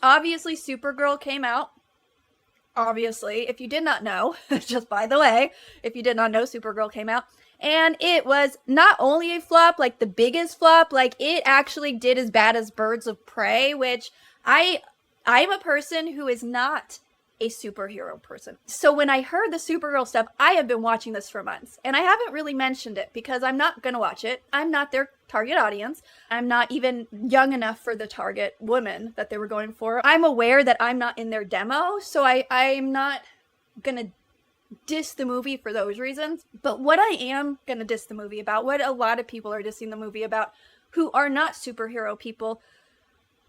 Obviously, Supergirl came out. Obviously, if you did not know, just by the way, if you did not know, Supergirl came out. And it was not only a flop, like the biggest flop, like it actually did as bad as Birds of Prey, which I I'm a person who is not a superhero person. So when I heard the Supergirl stuff, I have been watching this for months. And I haven't really mentioned it because I'm not going to watch it. I'm not their target audience. I'm not even young enough for the target woman that they were going for. I'm aware that I'm not in their demo, so I'm not going to diss the movie for those reasons. But what I am going to diss the movie about, what a lot of people are dissing the movie about who are not superhero people,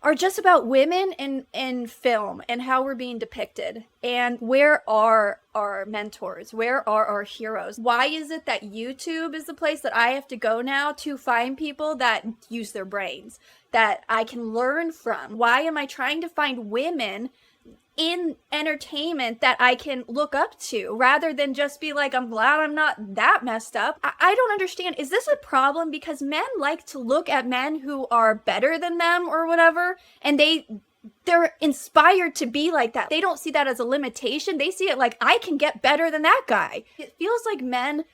are just about women in film and how we're being depicted. And where are our mentors? Where are our heroes? Why is it that YouTube is the place that I have to go now to find people that use their brains, that I can learn from? Why am I trying to find women in entertainment that I can look up to rather than just be like, I'm glad I'm not that messed up? I don't understand. Is this a problem? Because men like to look at men who are better than them or whatever, and they're inspired to be like that. They don't see that as a limitation. They see it like, I can get better than that guy. It feels like men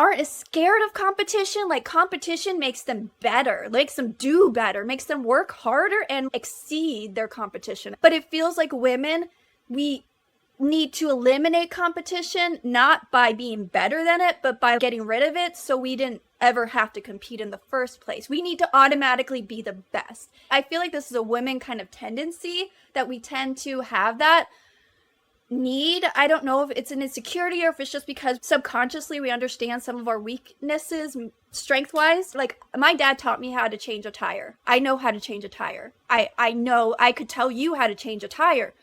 aren't as scared of competition. Like, competition makes them better, makes them do better, makes them work harder and exceed their competition. But it feels like women, we need to eliminate competition, not by being better than it, but by getting rid of it so we didn't ever have to compete in the first place. We need to automatically be the best. I feel like this is a women kind of tendency that we tend to have that need. I don't know if it's an insecurity or if it's just because subconsciously we understand some of our weaknesses strength wise. Like, my dad taught me how to change a tire. I know how to change a tire. I know I could tell you how to change a tire.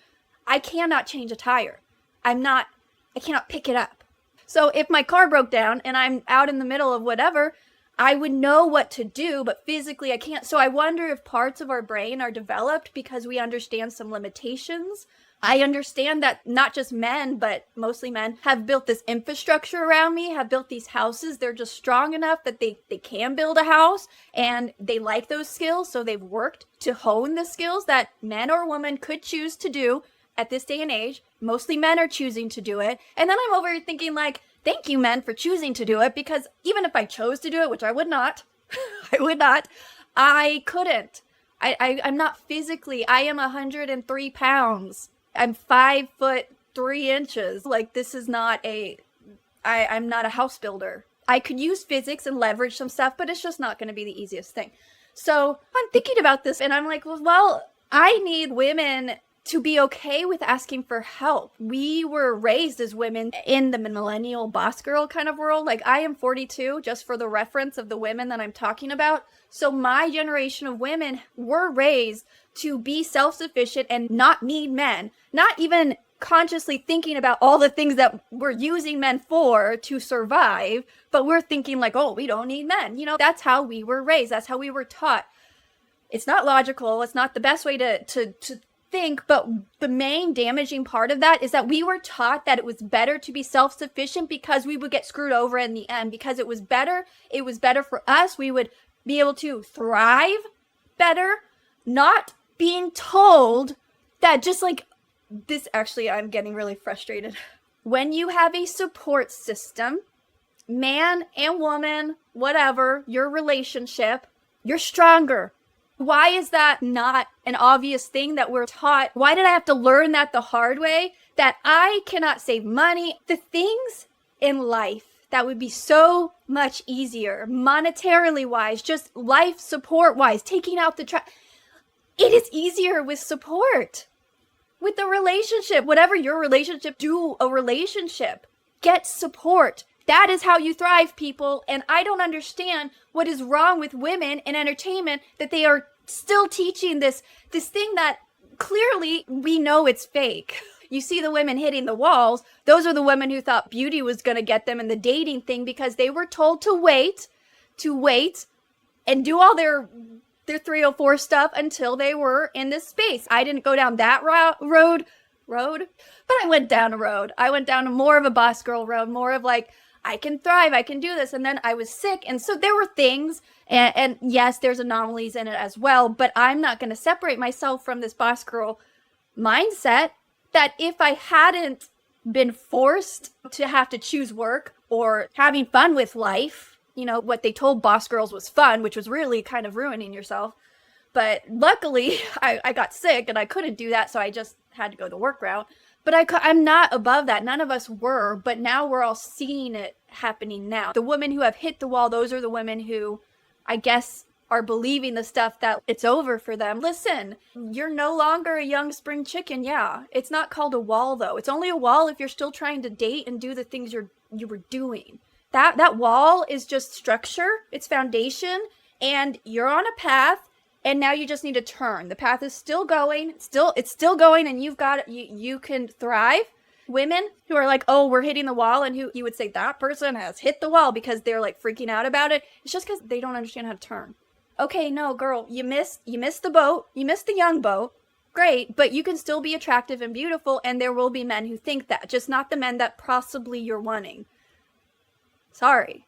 I cannot change a tire. I cannot pick it up. So if my car broke down and I'm out in the middle of whatever, I would know what to do, but physically I can't. So I wonder if parts of our brain are developed because we understand some limitations. I understand that not just men, but mostly men, have built this infrastructure around me, have built these houses. They're just strong enough that they can build a house, and they like those skills, so they've worked to hone the skills that men or women could choose to do at this day and age. Mostly men are choosing to do it. And then I'm over here thinking, like, thank you, men, for choosing to do it, because even if I chose to do it, which I would not, I couldn't. I'm not physically, I am 103 pounds. I'm 5'3". Like, this is not I'm not a house builder. I could use physics and leverage some stuff, but it's just not going to be the easiest thing. So I'm thinking about this and I'm like, well, I need women to be okay with asking for help. We were raised as women in the millennial boss girl kind of world. Like, I am 42, just for the reference of the women that I'm talking about. So my generation of women were raised to be self-sufficient and not need men, not even consciously thinking about all the things that we're using men for to survive, but we're thinking like, oh, we don't need men. You know, that's how we were raised. That's how we were taught. It's not logical. It's not the best way to think, but the main damaging part of that is that we were taught that it was better to be self-sufficient because we would get screwed over in the end, because it was better for us. We would be able to thrive better, not being told that just like this. Actually, I'm getting really frustrated. When you have a support system, man and woman, whatever, your relationship, you're stronger. Why is that not an obvious thing that we're taught? Why did I have to learn that the hard way? That I cannot save money. The things in life that would be so much easier, monetarily wise, just life support wise, taking out the trash. It is easier with support. With a relationship, whatever your relationship, do a relationship. Get support. That is how you thrive, people. And I don't understand what is wrong with women in entertainment, that they are still teaching this thing that clearly we know it's fake. You see the women hitting the walls. Those are the women who thought beauty was going to get them in the dating thing because they were told to wait and do all their 304 stuff until they were in this space. I didn't go down that road, but I went down a road. I went down a more of a boss girl road, more of like, I can thrive, I can do this. And then I was sick. And so there were things, and yes, there's anomalies in it as well, but I'm not going to separate myself from this boss girl mindset that if I hadn't been forced to have to choose work or having fun with life, you know, what they told boss girls was fun, which was really kind of ruining yourself. But luckily, I got sick and I couldn't do that, so I just had to go the work route. But I'm not above that. None of us were, but now we're all seeing it happening now. The women who have hit the wall, those are the women who, I guess, are believing the stuff that it's over for them. Listen, you're no longer a young spring chicken. Yeah, it's not called a wall, though. It's only a wall if you're still trying to date and do the things you were doing. That wall is just structure, it's foundation, and you're on a path. And now you just need to turn. The path is still going. It's still going, and you can thrive. Women who are like, oh, we're hitting the wall, and who you would say that person has hit the wall because they're like freaking out about it. It's just because they don't understand how to turn. Okay, no, girl, you missed the boat. You missed the young boat. Great, but you can still be attractive and beautiful, and there will be men who think that, just not the men that possibly you're wanting. Sorry,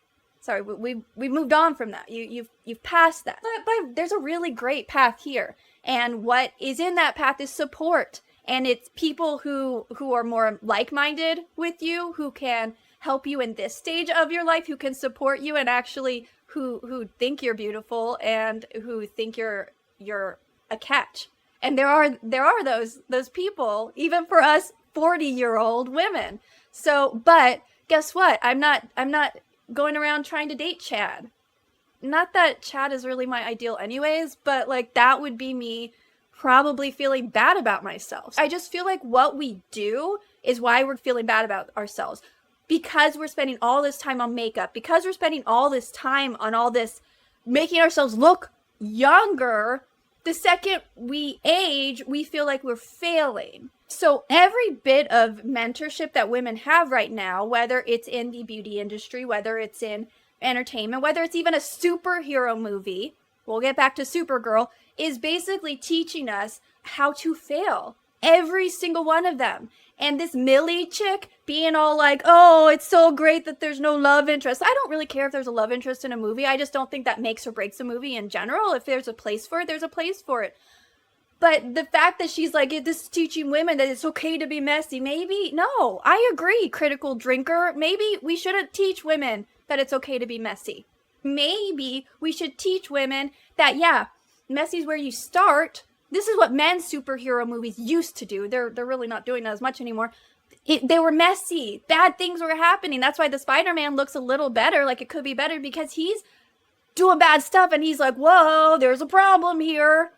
we moved on from that. You've passed that. But there's a really great path here. And what is in that path is support. And it's people who are more like-minded with you, who can help you in this stage of your life, who can support you, and actually who think you're beautiful and who think you're a catch. And there are those people, even for us 40-year-old women. So, but guess what? I'm not going around trying to date Chad. Not that Chad is really my ideal anyways, but like that would be me probably feeling bad about myself. I just feel like what we do is why we're feeling bad about ourselves. Because we're spending all this time on makeup, because we're spending all this time on all this, making ourselves look younger, the second we age, we feel like we're failing. So every bit of mentorship that women have right now, whether it's in the beauty industry, whether it's in entertainment, whether it's even a superhero movie, we'll get back to Supergirl, is basically teaching us how to fail. Every single one of them. And this Millie chick being all like, oh, it's so great that there's no love interest. I don't really care if there's a love interest in a movie. I just don't think that makes or breaks a movie in general. If there's a place for it, there's a place for it. But the fact that she's like, this is teaching women that it's okay to be messy. Maybe, no, I agree, critical drinker. Maybe we shouldn't teach women that it's okay to be messy. Maybe we should teach women that, yeah, messy is where you start. This is what men's superhero movies used to do. They're really not doing that as much anymore. They were messy. Bad things were happening. That's why the Spider-Man looks a little better, like it could be better, because he's doing bad stuff and he's like, whoa, there's a problem here.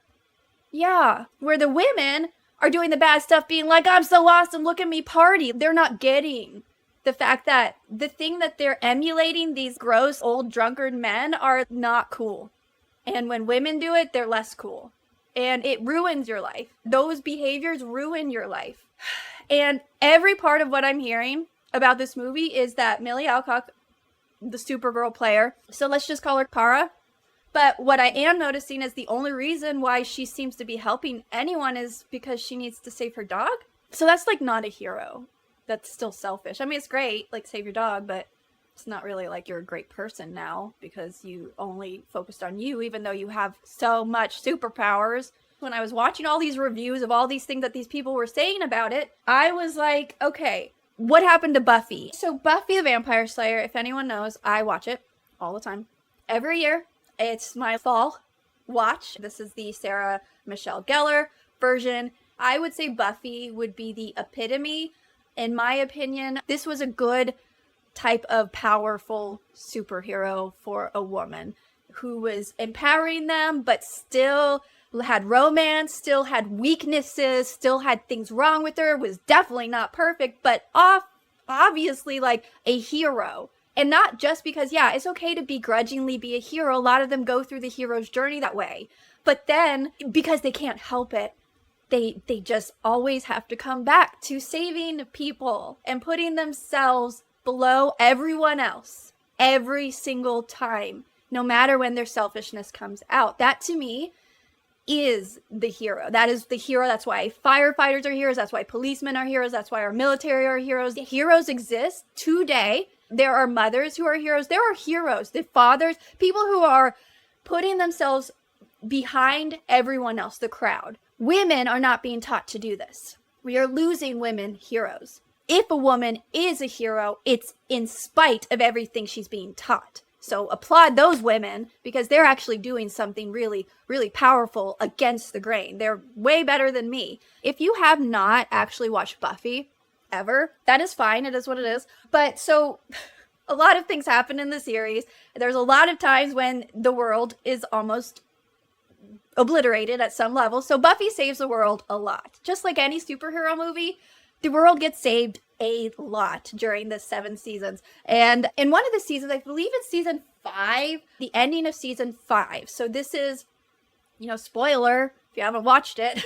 Yeah, where the women are doing the bad stuff being like, I'm so awesome, look at me party. They're not getting the fact that the thing that they're emulating, these gross old drunkard men, are not cool. And when women do it, they're less cool. And it ruins your life. Those behaviors ruin your life. And every part of what I'm hearing about this movie is that Millie Alcock, the Supergirl player, so let's just call her Kara. But what I am noticing is the only reason why she seems to be helping anyone is because she needs to save her dog. So that's like not a hero. That's still selfish. I mean, it's great, like save your dog, but it's not really like you're a great person now because you only focused on you, even though you have so much superpowers. When I was watching all these reviews of all these things that these people were saying about it, I was like, okay, what happened to Buffy? So Buffy the Vampire Slayer, if anyone knows, I watch it all the time. Every year. It's my fall watch. This is the Sarah Michelle Gellar version. I would say Buffy would be the epitome. In my opinion, this was a good type of powerful superhero for a woman who was empowering them, but still had romance, still had weaknesses, still had things wrong with her, was definitely not perfect, but obviously like a hero. And not just because, yeah, it's okay to begrudgingly be a hero. A lot of them go through the hero's journey that way. But then, because they can't help it, they just always have to come back to saving people and putting themselves below everyone else every single time, no matter when their selfishness comes out. That, to me, is the hero. That is the hero. That's why firefighters are heroes. That's why policemen are heroes. That's why our military are heroes. Heroes exist today There are mothers who are heroes. There are heroes, the fathers, people who are putting themselves behind everyone else, the crowd. Women are not being taught to do this. We are losing women heroes. If a woman is a hero, it's in spite of everything she's being taught. So applaud those women, because they're actually doing something really, really powerful against the grain. They're way better than me. If you have not actually watched Buffy ever, that is fine. It is what it is. But so a lot of things happen in the series. There's a lot of times when the world is almost obliterated at some level. So Buffy saves the world a lot. Just like any superhero movie, the world gets saved a lot during the 7 seasons. And in one of the seasons, I believe it's season 5, the ending of season 5. So this is, spoiler if you haven't watched it.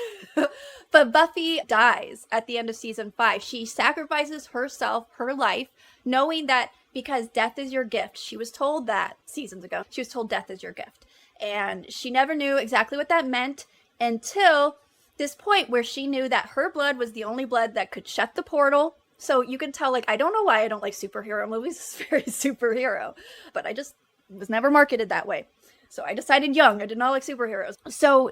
But Buffy dies at the end of season 5. She sacrifices herself, her life, knowing that because death is your gift. She was told that seasons ago. She was told death is your gift. And she never knew exactly what that meant until this point where she knew that her blood was the only blood that could shut the portal. So you can tell, I don't know why I don't like superhero movies. It's very superhero. But I just was never marketed that way. So I decided young, I did not like superheroes. So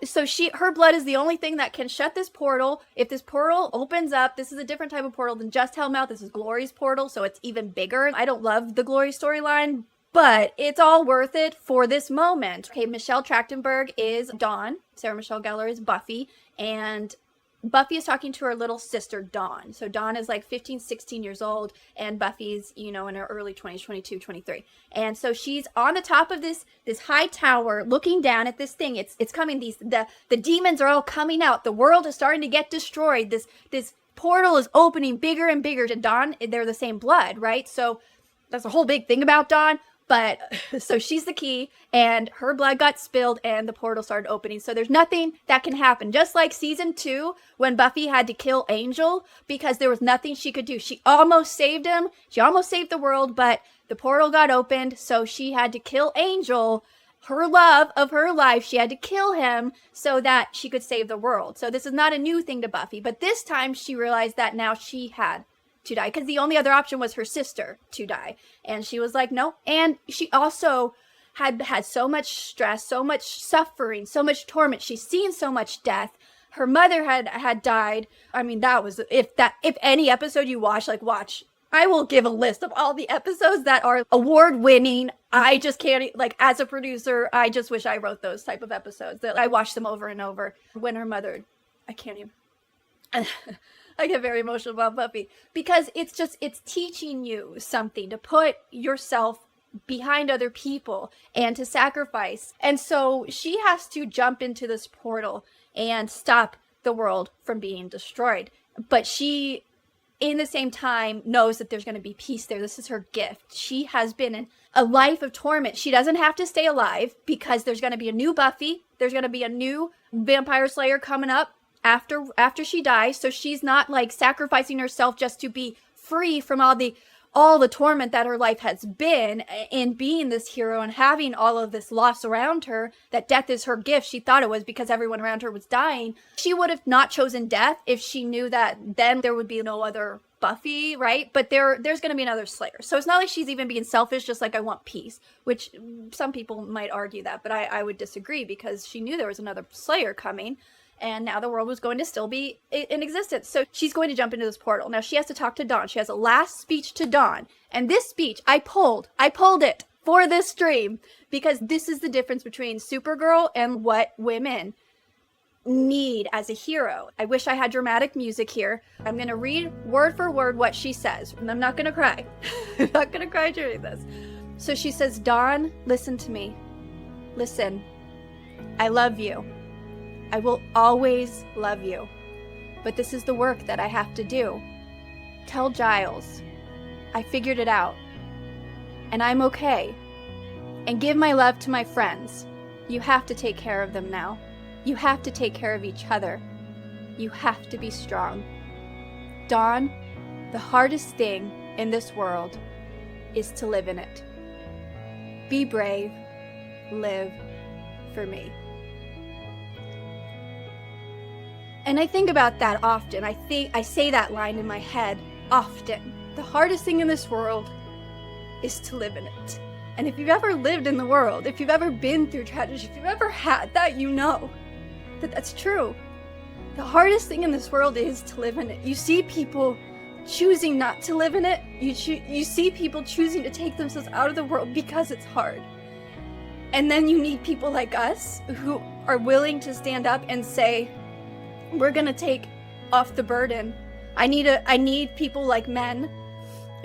her blood is the only thing that can shut this portal. If this portal opens up, this is a different type of portal than just Hellmouth. This is Glory's portal, so it's even bigger. I don't love the Glory storyline, but it's all worth it for this moment. Okay, Michelle Trachtenberg is Dawn. Sarah Michelle Gellar is Buffy. And Buffy is talking to her little sister, Dawn. So Dawn is 15, 16 years old, and Buffy's, in her early 20s, 22, 23. And so she's on the top of this high tower looking down at this thing. It's coming. The demons are all coming out. The world is starting to get destroyed. This portal is opening bigger and bigger. To Dawn, they're the same blood, right? So that's a whole big thing about Dawn. But so she's the key, and her blood got spilled and the portal started opening. So there's nothing that can happen. Just like season 2, when Buffy had to kill Angel because there was nothing she could do. She almost saved him. She almost saved the world, but the portal got opened. So she had to kill Angel, her love of her life. She had to kill him so that she could save the world. So this is not a new thing to Buffy. But this time she realized that now she had to die, because the only other option was her sister to die, and she was like, no. And she also had so much stress, so much suffering, so much torment. She's seen so much death. Her mother had died. I mean, that was, if any episode you watch, watch. I will give a list of all the episodes that are award-winning. I just can't, as a producer, I just wish I wrote those type of episodes. That I watch them over and over. When her mother, I can't even... I get very emotional about Buffy, because it's teaching you something, to put yourself behind other people and to sacrifice. And so she has to jump into this portal and stop the world from being destroyed. But she, in the same time, knows that there's going to be peace there. This is her gift. She has been in a life of torment. She doesn't have to stay alive, because there's going to be a new Buffy. There's going to be a new Vampire Slayer coming up after she dies. So she's not sacrificing herself just to be free from all the torment that her life has been in being this hero and having all of this loss around her, that death is her gift. She thought it was because everyone around her was dying. She would have not chosen death if she knew that then there would be no other Buffy, right? But there's going to be another Slayer. So it's not like she's even being selfish, just I want peace, which some people might argue that, but I would disagree, because she knew there was another Slayer coming. And now the world was going to still be in existence. So she's going to jump into this portal. Now she has to talk to Dawn. She has a last speech to Dawn. And this speech, I pulled it for this stream, because this is the difference between Supergirl and what women need as a hero. I wish I had dramatic music here. I'm going to read word for word what she says. And I'm not going to cry. I'm not going to cry during this. So she says, Dawn, listen to me. Listen. I love you. I will always love you, but this is the work that I have to do. Tell Giles, I figured it out, and I'm okay. And give my love to my friends. You have to take care of them now. You have to take care of each other. You have to be strong. Dawn, the hardest thing in this world is to live in it. Be brave. Live for me. And I think about that often. I say that line in my head often. The hardest thing in this world is to live in it. And if you've ever lived in the world, if you've ever been through tragedy, if you've ever had that, you know that that's true. The hardest thing in this world is to live in it. You see people choosing not to live in it. You see people choosing to take themselves out of the world because it's hard. And then you need people like us who are willing to stand up and say, we're gonna take off the burden. I need people like men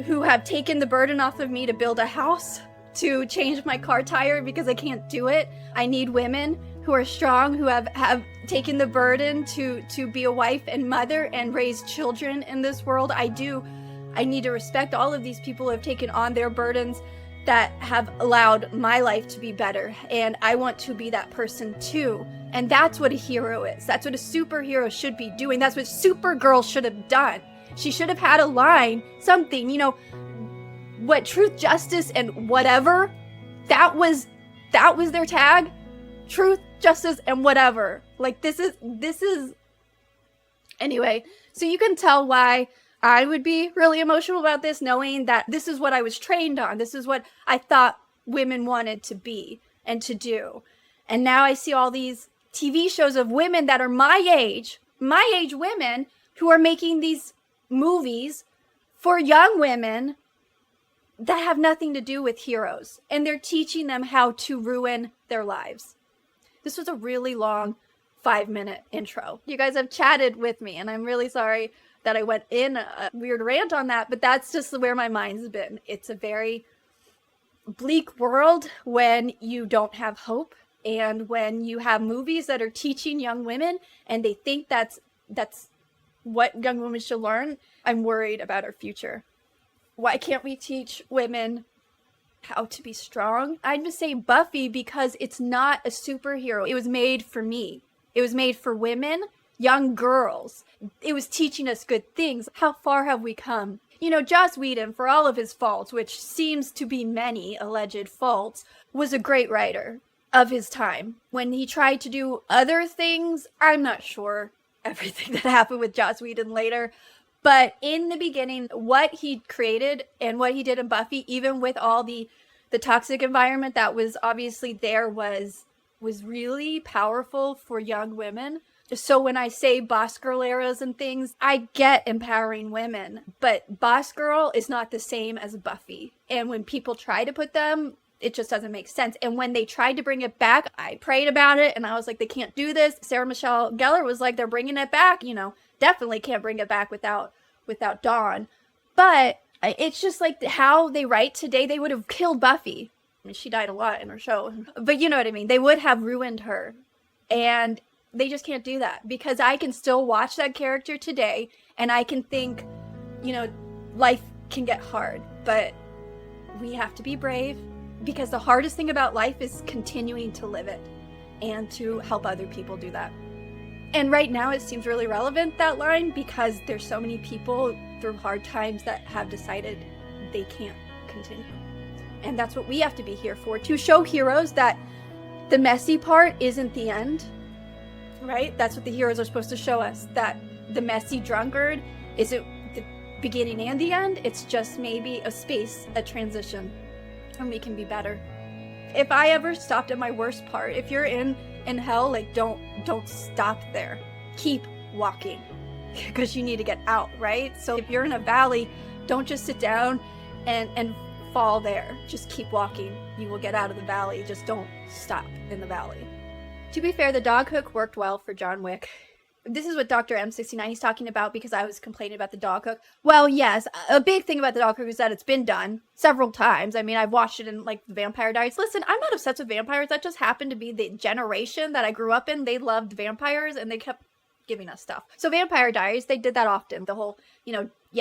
who have taken the burden off of me to build a house, to change my car tire because I can't do it. I need women who are strong, who have taken the burden to be a wife and mother and raise children in this world. I need to respect all of these people who have taken on their burdens that have allowed my life to be better. And I want to be that person too. And that's what a hero is. That's what a superhero should be doing. That's what Supergirl should have done. She should have had a line, something, what truth, justice, and whatever. That was their tag. Truth, justice, and whatever. Like this is anyway, so you can tell why I would be really emotional about this, knowing that this is what I was trained on. This is what I thought women wanted to be and to do. And now I see all these TV shows of women that are my age women who are making these movies for young women that have nothing to do with heroes. And they're teaching them how to ruin their lives. This was a really long 5-minute intro. You guys have chatted with me, and I'm really sorry that I went in a weird rant on that, but that's just where my mind's been. It's a very bleak world when you don't have hope, and when you have movies that are teaching young women and they think that's what young women should learn. I'm worried about our future. Why can't we teach women how to be strong? I'd just say Buffy because it's not a superhero. It was made for me. It was made for women, young girls. It was teaching us good things. How far have we come? Joss Whedon, for all of his faults, which seems to be many alleged faults, was a great writer of his time. When he tried to do other things, I'm not sure everything that happened with Joss Whedon later. But in the beginning, what he created and what he did in Buffy, even with all the toxic environment that was obviously there, was really powerful for young women. So when I say boss girl eras and things, I get empowering women, but boss girl is not the same as Buffy. And when people try to put them, it just doesn't make sense. And when they tried to bring it back, I prayed about it and I was like, they can't do this. Sarah Michelle Gellar was like, they're bringing it back, definitely can't bring it back without Dawn. But it's just like how they write today, they would have killed Buffy. I mean, she died a lot in her show, but you know what I mean? They would have ruined her. And they just can't do that because I can still watch that character today and I can think, life can get hard, but we have to be brave because the hardest thing about life is continuing to live it and to help other people do that. And right now it seems really relevant, that line, because there's so many people through hard times that have decided they can't continue. And that's what we have to be here for, to show heroes that the messy part isn't the end, right? That's what the heroes are supposed to show us, that the messy drunkard isn't the beginning and the end. It's just maybe a space, a transition, and we can be better. If I ever stopped at my worst part, if you're in hell, like don't stop there. Keep walking because you need to get out, right? So if you're in a valley, don't just sit down and fall there. Just keep walking. You will get out of the valley. Just don't stop in the valley. To be fair, the dog hook worked well for John Wick. This is what Dr. M69 is talking about because I was complaining about the dog hook. Well, yes, a big thing about the dog hook is that it's been done several times. I mean, I've watched it in the Vampire Diaries. Listen, I'm not obsessed with vampires. That just happened to be the generation that I grew up in. They loved vampires and they kept giving us stuff. So Vampire Diaries, they did that often. The whole,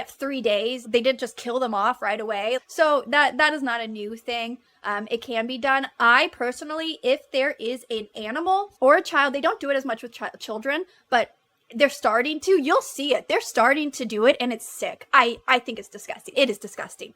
3 days. They didn't just kill them off right away. So that is not a new thing. It can be done. I personally, if there is an animal or a child, they don't do it as much with children, but they're starting to. You'll see it. They're starting to do it, and it's sick. I think it's disgusting. It is disgusting.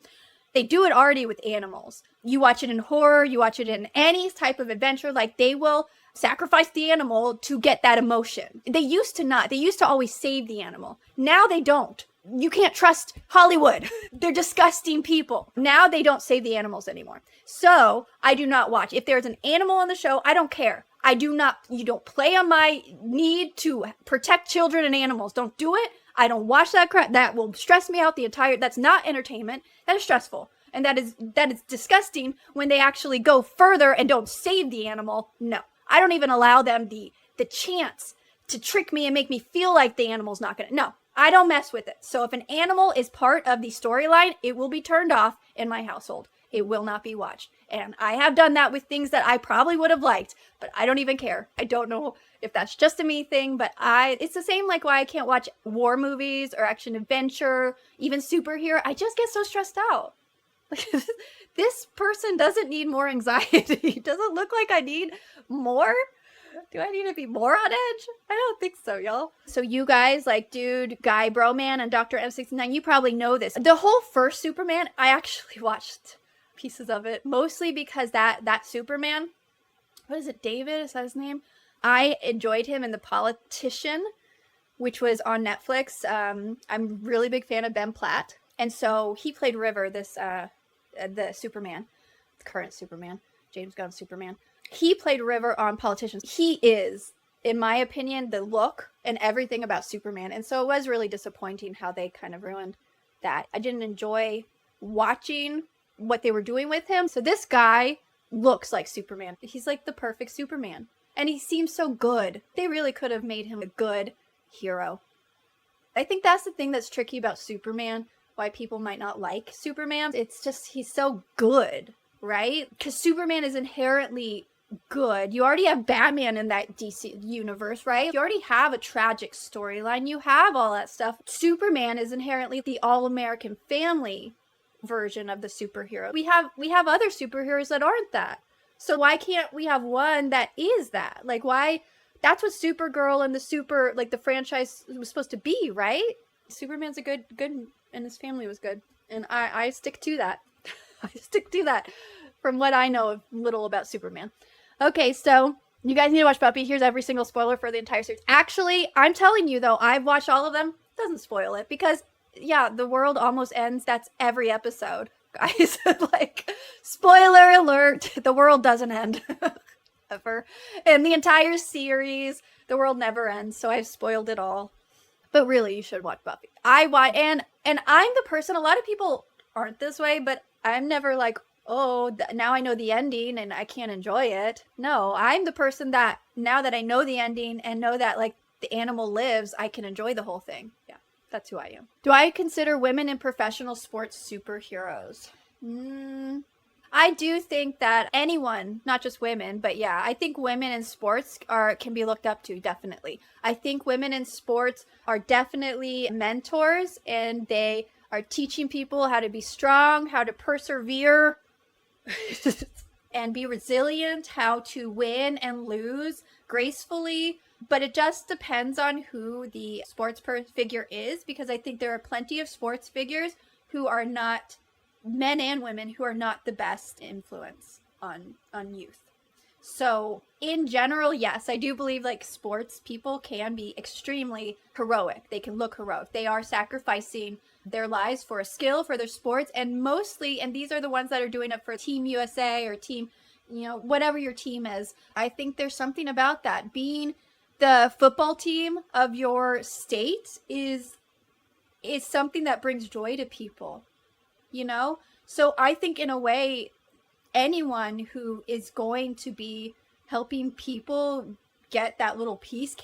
They do it already with animals. You watch it in horror. You watch it in any type of adventure. They will sacrifice the animal to get that emotion. They used to not. They used to always save the animal. Now they don't. you can't trust Hollywood. They're disgusting people. Now they don't save the animals anymore. So I do not watch. If there's an animal on the show, I don't care. You don't play on my need to protect children and animals. Don't do it. I don't watch that crap. That will stress me out that's not entertainment. That is stressful. And that is disgusting when they actually go further and don't save the animal. No, I don't even allow them the chance to trick me and make me feel like the animal's not gonna. No, I don't mess with it. So if an animal is part of the storyline, it will be turned off in my household. It will not be watched. And I have done that with things that I probably would have liked, but I don't even care. I don't know if that's just a me thing, but it's the same like why I can't watch war movies or action adventure, even superhero. I just get so stressed out. Like, this person doesn't need more anxiety. Doesn't look like I need more. Do I need to be more on edge? I don't think so, y'all. So you guys, like Dude, Guy Broman, and Dr. M69, you probably know this. The whole first Superman, I actually watched pieces of it, mostly because that Superman, what is it, David? Is that his name? I enjoyed him in The Politician, which was on Netflix. I'm a really big fan of Ben Platt. And so he played River, the Superman, the current Superman, James Gunn's Superman. He played River on Politicians. He is, in my opinion, the look and everything about Superman. And so it was really disappointing how they kind of ruined that. I didn't enjoy watching what they were doing with him. So this guy looks like Superman. He's like the perfect Superman. And he seems so good. They really could have made him a good hero. I think that's the thing that's tricky about Superman, why people might not like Superman. It's just he's so good, right? Because Superman is inherently good. You already have Batman in that DC universe, right? You already have a tragic storyline. You have all that stuff. Superman is inherently the all-American family version of the superhero. We have other superheroes that aren't that. So why can't we have one that is that? Like, why? That's what Supergirl and the franchise was supposed to be, right? Superman's a good, and his family was good. And I stick to that. I stick to that from what I know of little about Superman. Okay, so you guys need to watch Buffy. Here's every single spoiler for the entire series. Actually, I'm telling you, though, I've watched all of them. Doesn't spoil it because, yeah, the world almost ends. That's every episode, guys. Like, spoiler alert, the world doesn't end. Ever. In the entire series, the world never ends, so I've spoiled it all. But really, you should watch Buffy. And I'm the person, a lot of people aren't this way, but I'm never like, oh, now I know the ending and I can't enjoy it. No, I'm the person that now that I know the ending and know that like the animal lives, I can enjoy the whole thing. Yeah, that's who I am. Do I consider women in professional sports superheroes? I do think that anyone, not just women, but yeah, I think women in sports can be looked up to, definitely. I think women in sports are definitely mentors, and they are teaching people how to be strong, how to persevere, and be resilient, how to win and lose gracefully. But it just depends on who the sports figure is, because I think there are plenty of sports figures who are not, men and women, who are not the best influence on youth. So in general, yes, I do believe like sports people can be extremely heroic. They can look heroic. They are sacrificing their lives for a skill, for their sports, and mostly, and these are the ones that are doing it for Team USA or team, whatever your team is. I think there's something about that. Being the football team of your state is something that brings joy to people. So I think in a way, anyone who is going to be helping people get that little piece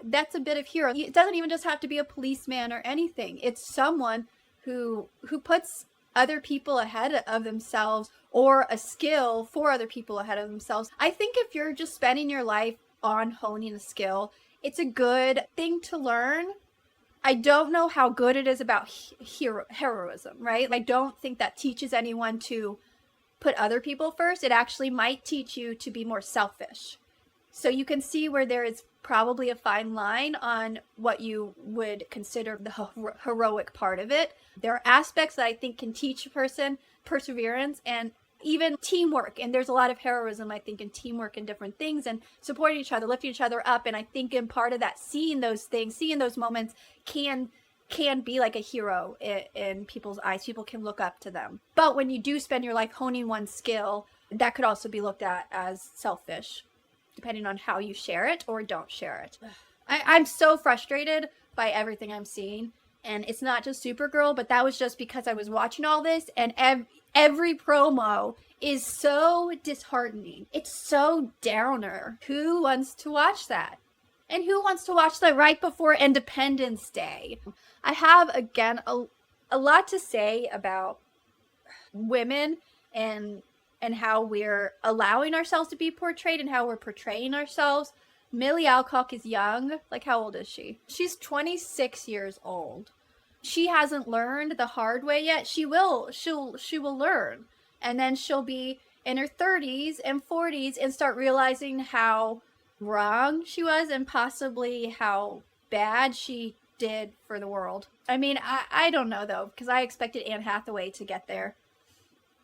that's a bit of hero. It doesn't even just have to be a policeman or anything. It's someone who puts other people ahead of themselves, or a skill for other people ahead of themselves. I think if you're just spending your life on honing a skill, it's a good thing to learn. I don't know how good it is about heroism, right? I don't think that teaches anyone to put other people first. It actually might teach you to be more selfish. So you can see where there is probably a fine line on what you would consider the heroic part of it. There are aspects that I think can teach a person perseverance and even teamwork. And there's a lot of heroism, I think, in teamwork and different things, and supporting each other, lifting each other up. And I think in part of that, seeing those things, seeing those moments can can be like a hero in people's eyes. People can look up to them. But when you do spend your life honing one skill, that could also be looked at as selfish, depending on how you share it or don't share it. I'm so frustrated by everything I'm seeing. And it's not just Supergirl, but that was just because I was watching all this, and every promo is so disheartening. It's so downer. Who wants to watch that? And who wants to watch that right before Independence Day? I have, again, a lot to say about women and how we're allowing ourselves to be portrayed and how we're portraying ourselves. Millie Alcock is young. Like, how old is she? She's 26 years old. She hasn't learned the hard way yet. She will learn. And then she'll be in her 30s and 40s and start realizing how wrong she was and possibly how bad she did for the world. I mean, I don't know, though, because I expected Anne Hathaway to get there.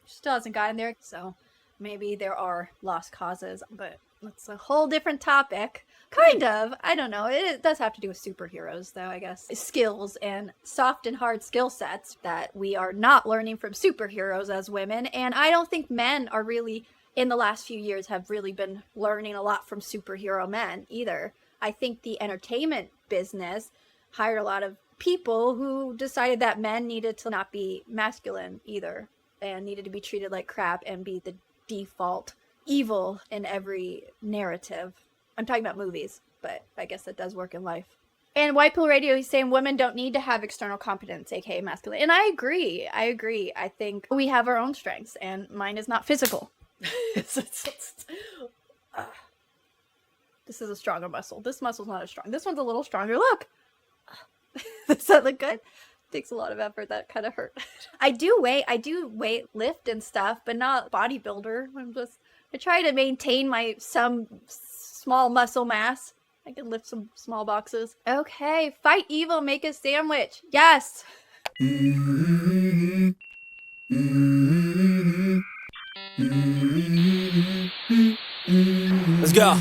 She still hasn't gotten there, so maybe there are lost causes, but that's a whole different topic. Kind of. I don't know. It does have to do with superheroes, though, I guess. Skills and soft and hard skill sets that we are not learning from superheroes as women. And I don't think men are really, in the last few years, have really been learning a lot from superhero men either. I think the entertainment business hired a lot of people who decided that men needed to not be masculine either and needed to be treated like crap and be the default evil in every narrative. I'm talking about movies, but I guess that does work in life. And White Pill Radio, he's saying women don't need to have external competence, aka masculine. And I agree. I think we have our own strengths, and mine is not physical. This is a stronger muscle. This muscle's not as strong. This one's a little stronger. Look. Does that look good? Takes a lot of effort. That kind of hurt. I do weight lift and stuff, but not bodybuilder. I try to maintain some small muscle mass. I can lift some small boxes. Okay, fight evil, make a sandwich. Yes. Let's go.